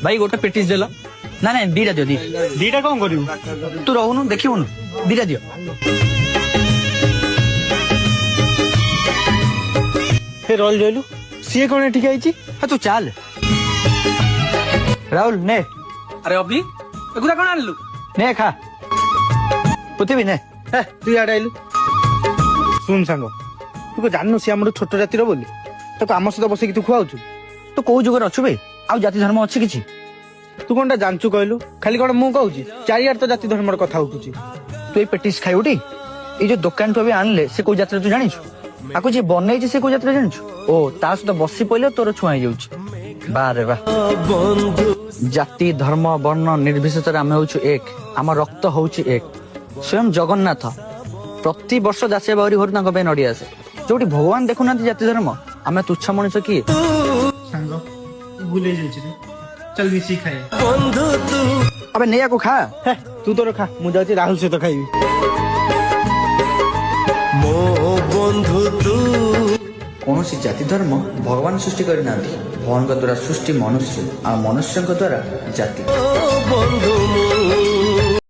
भाई गोटे पेटिस देल ना ना दीटा दियो दीटा कौन करू तू रहूनु देखिबुनु दीटा दियो हे रोल जोलू सी कौन ठीक आई हाँ तू चाल राहुल ने अरे अभी एगुरा कौन आनलु ने खा पृथ्वी ने तू इे आइलु सुन सांग तू को जानू सी आम छोट जातिर बोली तो आम सहित बसिक तू खुआऊ तू कौ जुगर अच्छु बे आउ जाति धर्म अच्छी किछि तू कौन जानचु कहलु खाली कौन मु कहूँ चारियार तो जाति धर्म कथा उठुची तू ये पेटिस खाइबुटी ये जो दुकान तू अभी आनले से कोई जात्रा तू जानिछु आको जे बनैछि से कोई जात्रा जानिछु ओ ता सहित बसी पइले तोर छुआई जाउछि बारे बा जाति धर्म वर्ण निर्विशेषରେ ଆମେ ହଉଛୁ ଏକ ଆମ ରକ୍ତ ହଉଛି ଏକ स्वयं जगन्नाथ प्रति वर्ष दासिया बाउरी घर तांको पे नडी आसे जोटी भगवान देखुनांती जाति धर्म आमे तुच्छ मनुष्य की सांग भूले जाइछि रे चल मिसी खाए अबे नेया को खा तू तोर खा मु जाउछि राहुल सहित खाइबी मो बंधु तू कौन जाति धर्म भगवान सृष्टि करना भगवान द्वारा सृष्टि मनुष्य आ मनुष्य द्वारा जाति बंधु